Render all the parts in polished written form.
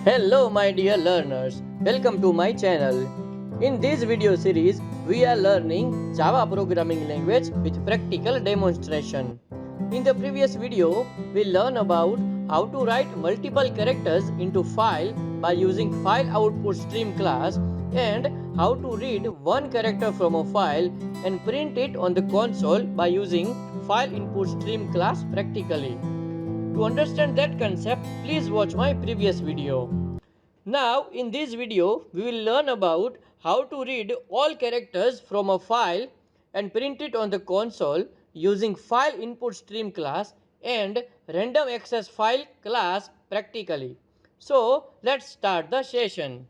Hello my dear learners, welcome to my channel. In this video series, we are learning Java programming language with practical demonstration. In the previous video, we learned about how to write multiple characters into file by using FileOutputStream class and how to read one character from a file and print it on the console by using FileInputStream class practically. To understand that concept, please watch my previous video. Now, in this video, we will learn about how to read all characters from a file and print it on the console using FileInputStream class and RandomAccessFile class practically. So, let's start the session.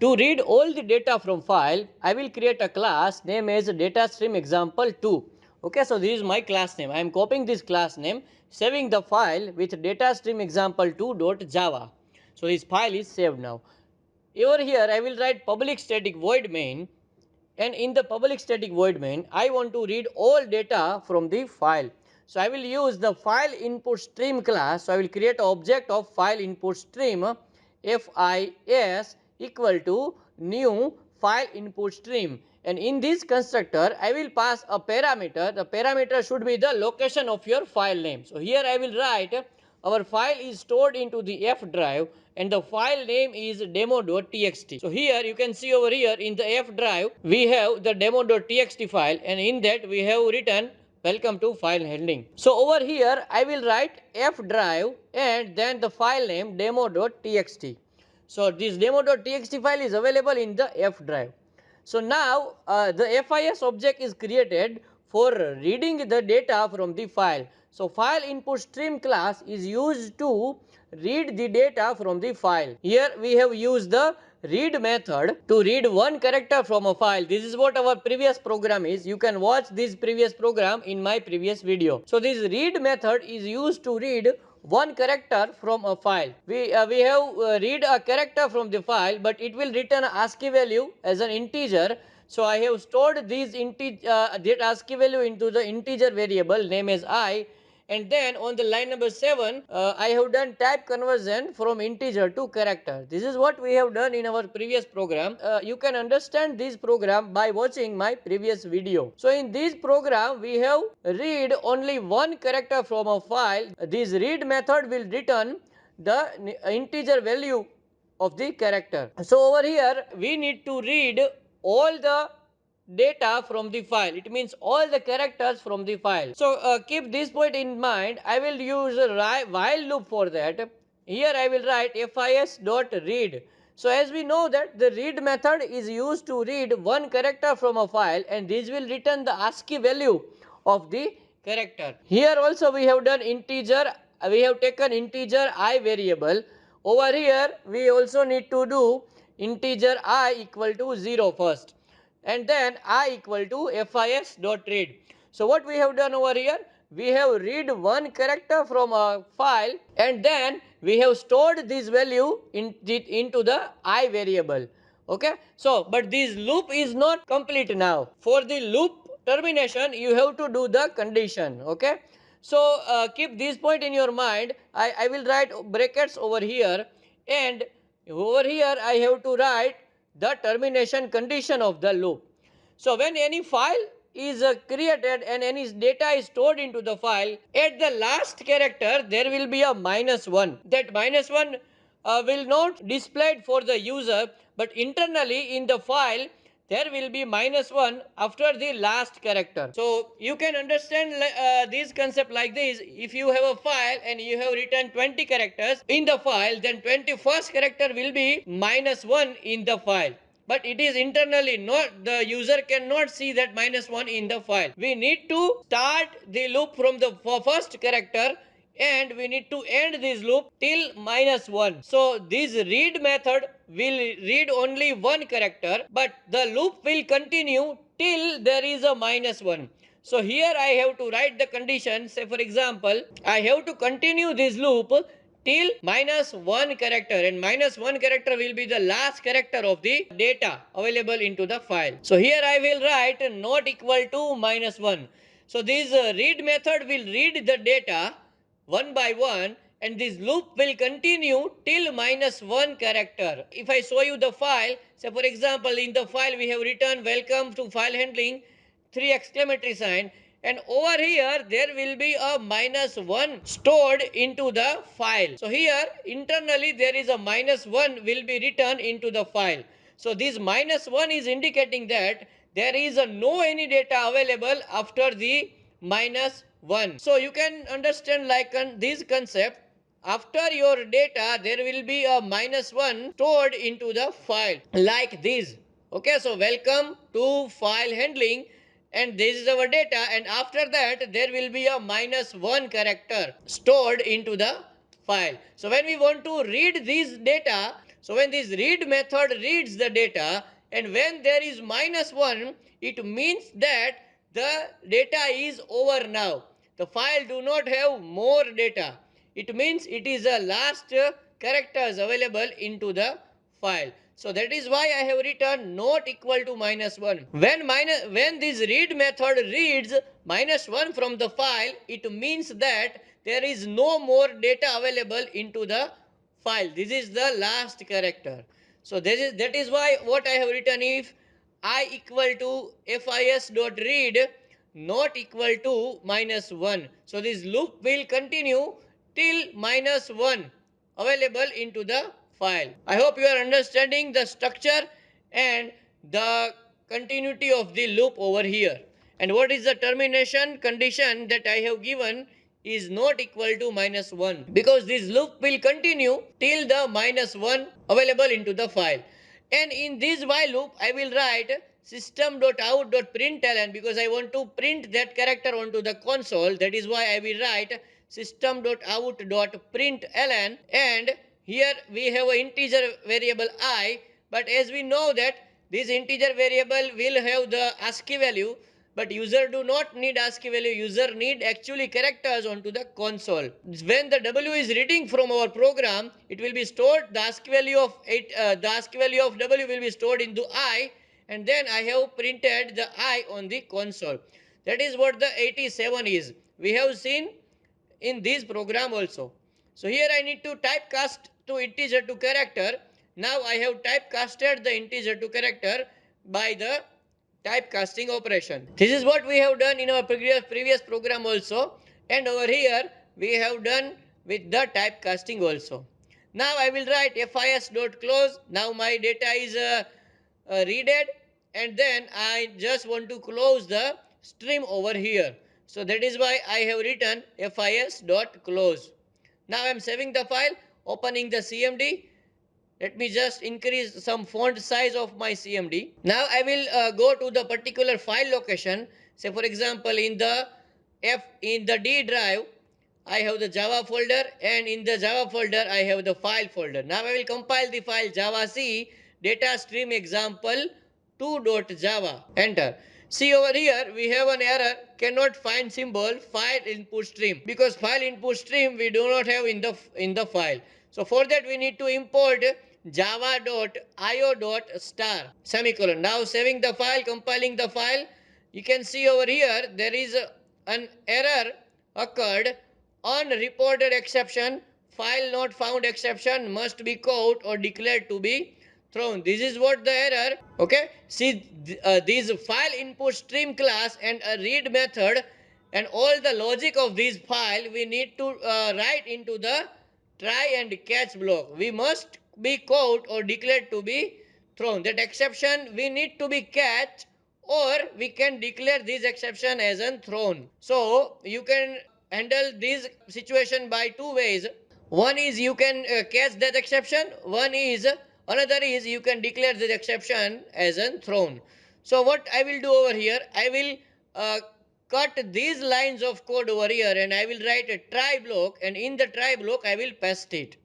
To read all the data from file, I will create a class named as DataStreamExample2. Okay, so this is my class name. I am copying this class name, saving the file with DataStreamExample2.java. So this file is saved now. Over here, I will write public static void main, and in the public static void main, I want to read all data from the file. So I will use the file input stream class. So I will create an object of file input stream, FIS equal to new file input stream, and in this constructor I will pass a parameter. The parameter should be the location of your file name. So here I will write our file is stored into the F drive and the file name is demo.txt. So here you can see over here in the F drive we have the demo.txt file, and in that we have written welcome to file handling. So over here I will write F drive and then the file name demo.txt. So this demo.txt file is available in the F drive. So now the FIS object is created for reading the data from the file. So file input stream class is used to read the data from the file. Here we have used the read method to read one character from a file. This is what our previous program is. You can watch this previous program in my previous video. So this read method is used to read one character from a file. We have read a character from the file, but it will return ASCII value as an integer. So I have stored that ASCII value into the integer variable name as I, and then on the line number 7 I have done type conversion from integer to character. This is what we have done in our previous program. You can understand this program by watching my previous video. So in this program we have read only one character from a file. This read method will return the integer value of the character. So over here we need to read all the data from the file. It means all the characters from the file. So keep this point in mind. I will use a while loop for that. Here I will write fis.read. So as we know that the read method is used to read one character from a file, and this will return the ASCII value of the character. Here also we have done integer. We have taken integer I variable. Over here we also need to do integer I equal to 0 first, and then I equal to fis.read. So what we have done over here, we have read one character from a file and then we have stored this value into the I variable. Okay, so but this loop is not complete now. For the loop termination you have to do the condition. Okay, so keep this point in your mind. I will write brackets over here, and over here I have to write the termination condition of the loop. So when any file is created and any data is stored into the file, at the last character there will be a -1. That -1 will not displayed for the user, but internally in the file there will be -1 after the last character. So you can understand this concept like this. If you have a file and you have written 20 characters in the file, then 21st character will be -1 in the file, but it is internally, not the user cannot see that -1 in the file. We need to start the loop from the first character and we need to end this loop till -1. So this read method will read only one character, but the loop will continue till there is a -1. So here I have to write the condition. Say for example, I have to continue this loop till -1 character, and -1 character will be the last character of the data available into the file. So here I will write not equal to -1. So this read method will read the data one by one, and this loop will continue till -1 character. If I show you the file, say for example in the file we have written welcome to file handling, 3 exclamatory sign, and over here there will be a -1 stored into the file. So here internally there is a -1 will be written into the file. So this -1 is indicating that there is no any data available after the -1. So you can understand like this concept. After your data there will be a -1 stored into the file like this. Okay, so welcome to file handling, and this is our data, and after that there will be a -1 character stored into the file. So when we want to read this data, so when this read method reads the data, and when there is -1, it means that the data is over now. The file do not have more data. It means it is the last characters available into the file. So that is why I have written not equal to -1. When this read method reads -1 from the file, it means that there is no more data available into the file. This is the last character. So that is why what I have written, if I equal to fis dot read not equal to -1. So this loop will continue till -1 available into the file. I hope you are understanding the structure and the continuity of the loop over here. And what is the termination condition that I have given is not equal to -1, because this loop will continue till the -1 available into the file. And in this while loop I will write system.out.println, because I want to print that character onto the console. That is why I will write system.out.println, and here we have an integer variable I, but as we know that this integer variable will have the ASCII value, but user do not need ASCII value. User need actually characters onto the console. When the W is reading from our program, it will be stored, the ASCII value of W will be stored into I, and then I have printed the I on the console. That is what the 87 is. We have seen in this program also. So here I need to typecast to integer to character. Now I have typecasted the integer to character by the typecasting operation. This is what we have done in our previous program also, and over here we have done with the typecasting also. Now I will write fis.close. Now my data is readed, and then I just want to close the stream over here. So that is why I have written fis.close. Now I am saving the file, opening the CMD. Let me just increase some font size of my CMD. Now I will go to the particular file location. Say for example in the D drive I have the Java folder, and in the Java folder I have the file folder. Now I will compile the file javac data stream example 2.java. Enter. See over here we have an error, cannot find symbol file input stream, because file input stream we do not have in the file. So for that we need to import java.io.star semicolon. Now saving the file, compiling the file, you can see over here there is an error occurred, unreported exception, file not found exception must be caught or declared to be thrown. This is what the error. Okay, see this file input stream class and a read method and all the logic of this file we need to write into the try and catch block. We must be caught or declared to be thrown. That exception we need to be catch, or we can declare this exception as an thrown. So you can handle this situation by two ways. One is you can catch that exception. Another is you can declare this exception as an thrown. So what I will do over here, I will cut these lines of code over here, and I will write a try block, and in the try block I will paste it.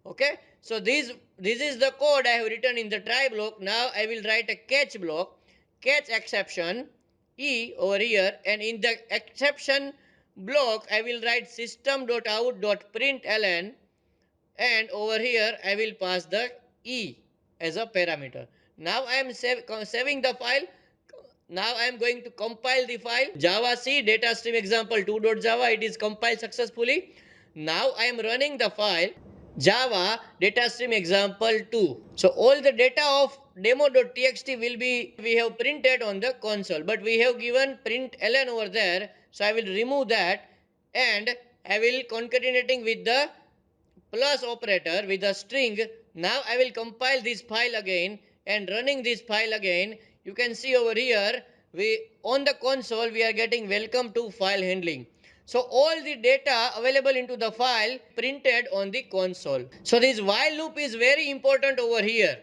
Okay, so this is the code I have written in the try block. Now I will write a catch block, catch exception E over here, and in the exception block I will write system.out.println, and over here I will pass the E as a parameter. Now I am saving the file. Now I am going to compile the file javac data stream example 2.java. It is compiled successfully. Now I am running the file Java datastream example2. So all the data of demo.txt will be we have printed on the console, but we have given print ln over there. So I will remove that and I will concatenating with the plus operator with a string. Now I will compile this file again and running this file again. You can see over here we on the console we are getting welcome to file handling. So all the data available into the file printed on the console. So this while loop is very important over here.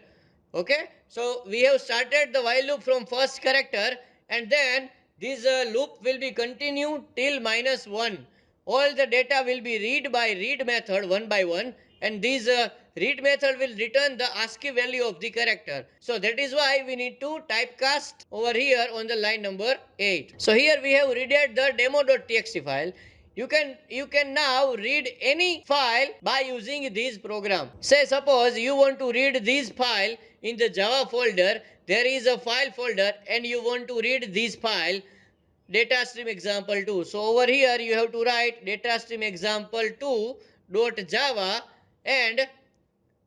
Okay, so we have started the while loop from first character and then this loop will be continued till -1. All the data will be read by read method one by one, and this read method will return the ASCII value of the character. So that is why we need to typecast over here on the line number 8. So here we have read the demo.txt file. You can now read any file by using this program. Say suppose you want to read this file in the Java folder. There is a file folder and you want to read this file datastream example2. So over here you have to write datastream example2 dot java, and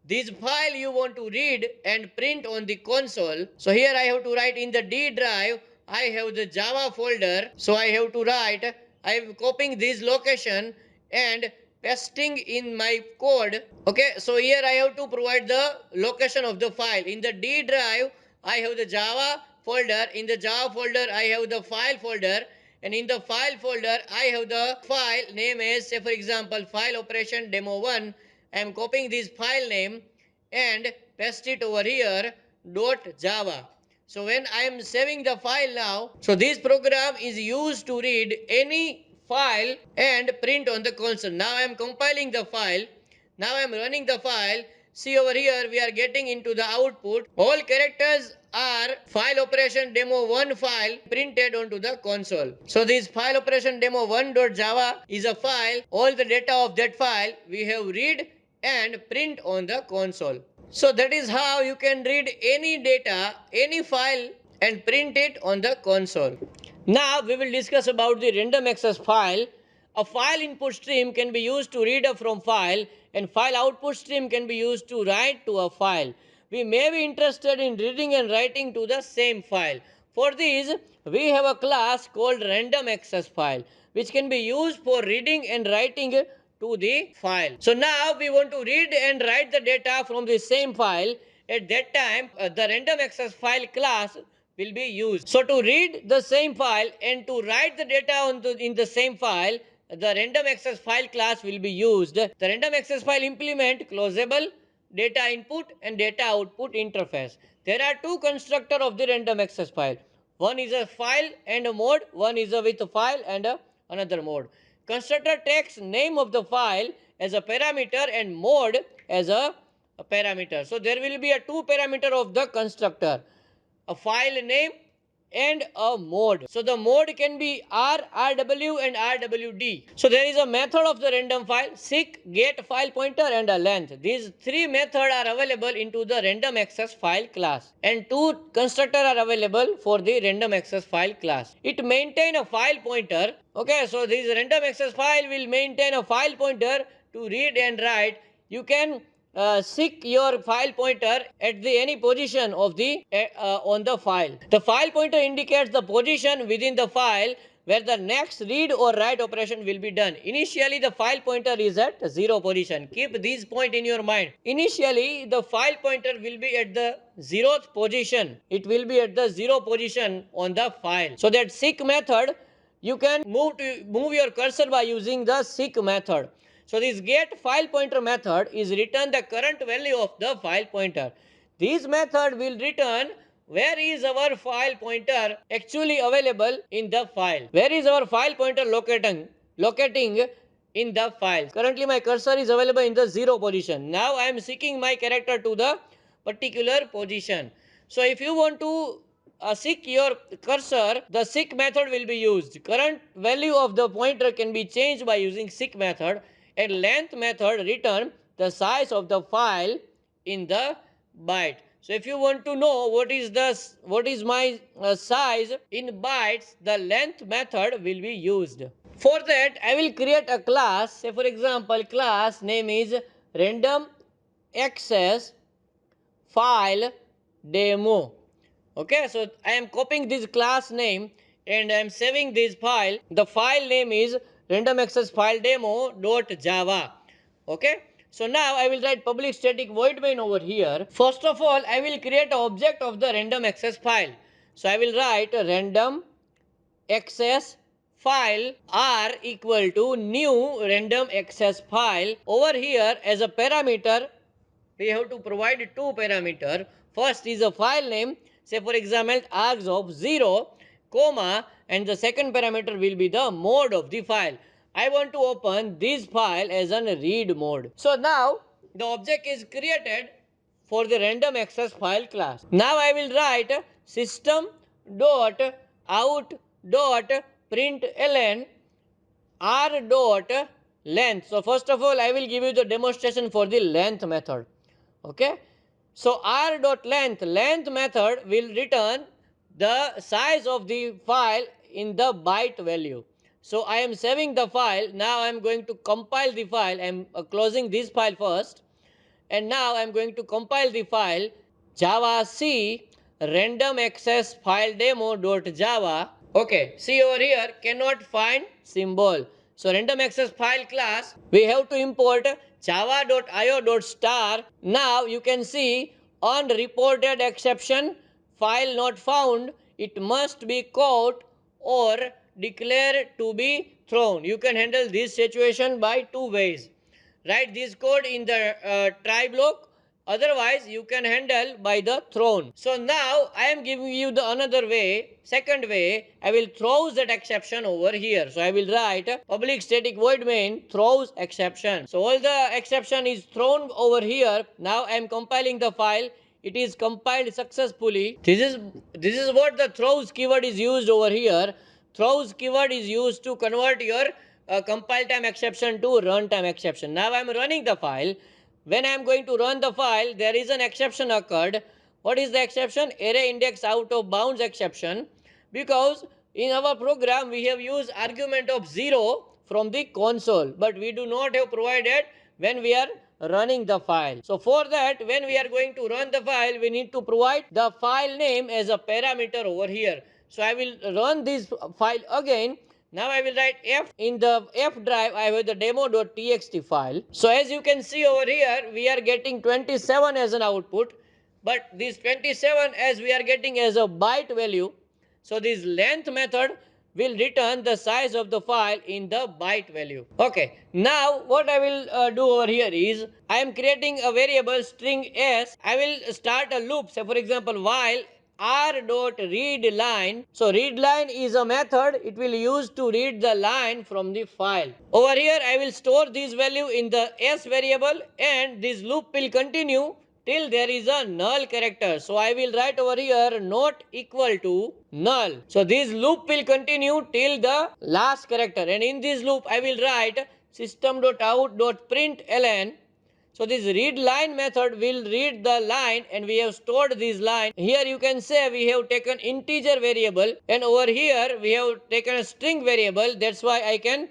this file you want to read and print on the console. So here I have to write in the D drive I have the Java folder. So I have to write, I am copying this location and pasting in my code. Okay, so here I have to provide the location of the file. In the D drive I have the Java folder. In the Java folder I have the file folder, and in the file folder I have the file name as, say for example, file operation demo1. I am copying this file name and paste it over here .java. So when I am saving the file now, so this program is used to read any file and print on the console. Now I am compiling the file. Now I am running the file. See over here we are getting into the output. All characters are file operation demo1 file printed onto the console. So this file operation demo1.java is a file. All the data of that file we have read and print on the console. So that is how you can read any data, any file and print it on the console. Now we will discuss about the random access file. A file input stream can be used to read from file, and file output stream can be used to write to a file. We may be interested in reading and writing to the same file. For this, we have a class called RandomAccessFile, which can be used for reading and writing to the file. So now we want to read and write the data from the same file. At that time, the RandomAccessFile class will be used. So to read the same file and to write the data in the same file, the RandomAccessFile class will be used. The RandomAccessFile implement closable data input and data output interface. There are two constructors of the RandomAccessFile. One is a file and a mode, one is a with a file and another mode. Constructor takes name of the file as a parameter and mode as a parameter. So there will be a two parameter of the constructor, a file name and a mode. So the mode can be R, RW and RWD. So there is a method of the random file, seek, get file pointer and a length. These three methods are available into the random access file class, and two constructors are available for the random access file class. It maintain a file pointer. Okay, so this random access file will maintain a file pointer to read and write. You can seek your file pointer at the any position of the on the file. The file pointer indicates the position within the file where the next read or write operation will be done. Initially the file pointer is at 0 position. Keep this point in your mind. Initially the file pointer will be at the 0th position. It will be at the 0 position on the file. So that seek method, you can move your cursor by using the seek method. So this get file pointer method is return the current value of the file pointer. This method will return where is our file pointer actually available in the file. Where is our file pointer locating in the file. Currently my cursor is available in the 0 position. Now I am seeking my character to the particular position. So if you want to seek your cursor, the seek method will be used. Current value of the pointer can be changed by using seek method, and length method return the size of the file in the byte. So if you want to know what is my size in bytes, the length method will be used. For that, I will create a class. Say for example, class name is random access file demo. Okay, so I am copying this class name and I am saving this file. The file name is randomaccessFileDemo.java. Okay, so now I will write public static void main over here. First of all, I will create an object of the random access file. So I will write random access file r equal to new random access file. Over here as a parameter, we have to provide two parameter. First is a file name, say for example args of 0 comma, and the second parameter will be the mode of the file. I want to open this file as a read mode. So now the object is created for the random access file class. Now I will write system dot out dot println r dot length. So first of all I will give you the demonstration for the length method. Okay, so r dot length method will return the size of the file in the byte value. So I am saving the file. Now I am going to compile the file. I am closing this file first, and now I am going to compile the file javac random access file demo.java. Okay, see over here, cannot find symbol. So random access file class, we have to import java.io.star. Now you can see unreported exception, file not found, it must be caught or declared to be thrown. You can handle this situation by two ways. Write this code in the try block, otherwise you can handle by the thrown. So now I am giving you the another way. Second way, I will throws that exception over here. So I will write public static void main throws exception. So all the exception is thrown over here. Now I am compiling the file. It is compiled successfully. This is what the throws keyword is used over here. Throws keyword is used to convert your compile time exception to runtime exception. Now I am running the file. When I am going to run the file, there is an exception occurred. What is the exception? Array index out of bounds exception. Because in our program we have used argument of 0 from the console, but we do not have provided when we are running the file. So for that, when we are going to run the file, we need to provide the file name as a parameter over here. So I will run this file again. Now I will write F. In the F drive, I have the demo.txt file. So as you can see over here, we are getting 27 as an output. But this 27 as we are getting as a byte value. So this length method will return the size of the file in the byte value. Okay, now what I will do over here is, I am creating a variable string s. I will start a loop. Say for example, while r dot read line. So read line is a method. It will use to read the line from the file. Over here I will store this value in the s variable, and this loop will continue till there is a null character. So I will write over here not equal to null. So this loop will continue till the last character, and in this loop I will write system.out.println. So this read line method will read the line, and we have stored this line. Here you can say we have taken integer variable, and over here we have taken a string variable. That's why I can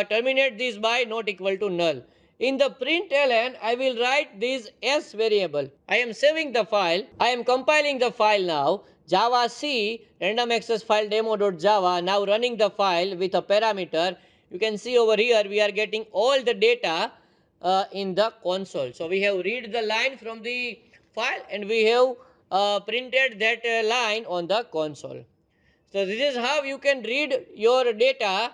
terminate this by not equal to null. In the println, I will write this s variable. I am saving the file. I am compiling the file now. javac randomaccessFileDemo.java. Now running the file with a parameter. You can see over here we are getting all the data in the console. So we have read the line from the file, and we have printed that line on the console. So this is how you can read your data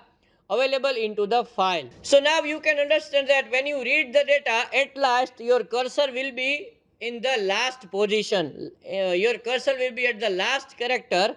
available into the file. So now you can understand that when you read the data, at last your cursor will be in the last position. Your cursor will be at the last character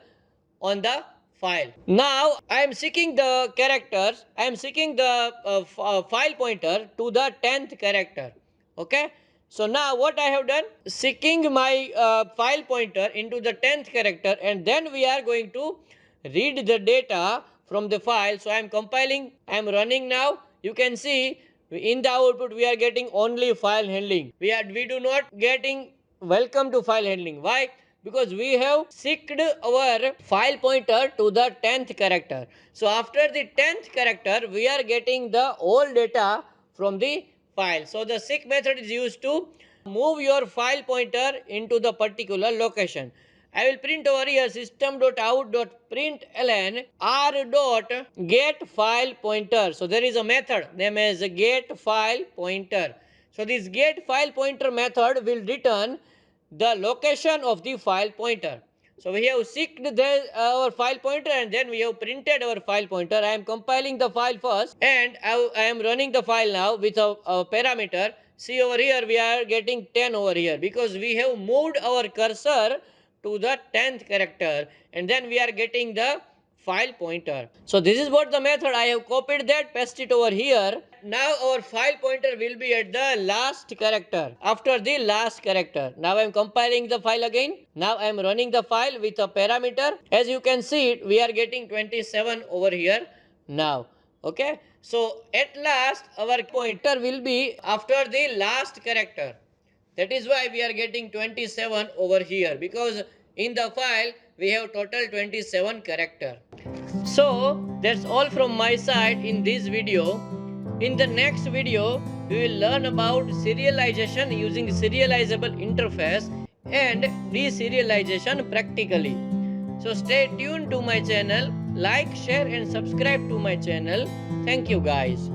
on the file. Now I am seeking the characters. I am seeking the file pointer to the 10th character. Okay. So now what I have done, seeking my file pointer into the 10th character, and then we are going to read the data from the file. So I am compiling, I am running now. You can see in the output we are getting only file handling. We do not getting welcome to file handling. Why? Because we have seeked our file pointer to the 10th character. So after the 10th character, we are getting the all data from the file. So the seek method is used to move your file pointer into the particular location. I will print over here system.out.println r.getFilePointer. So there is a method named as getFilePointer. So this getFilePointer method will return the location of the file pointer. So we have seeked our file pointer and then we have printed our file pointer. I am compiling the file first and I am running the file now with a parameter. See over here we are getting 10 over here because we have moved our cursor to the 10th character and then we are getting the file pointer. So this is what the method. I have copied that, paste it over here. Now our file pointer will be at the last character, after the last character. Now I am compiling the file again. Now I am running the file with a parameter. As you can see, we are getting 27 over here now. Okay. So at last our pointer will be after the last character. That is why we are getting 27 over here, because in the file we have total 27 character. So that's all from my side in this video. In the next video, we will learn about serialization using serializable interface and deserialization practically. So stay tuned to my channel, like, share and subscribe to my channel. Thank you guys.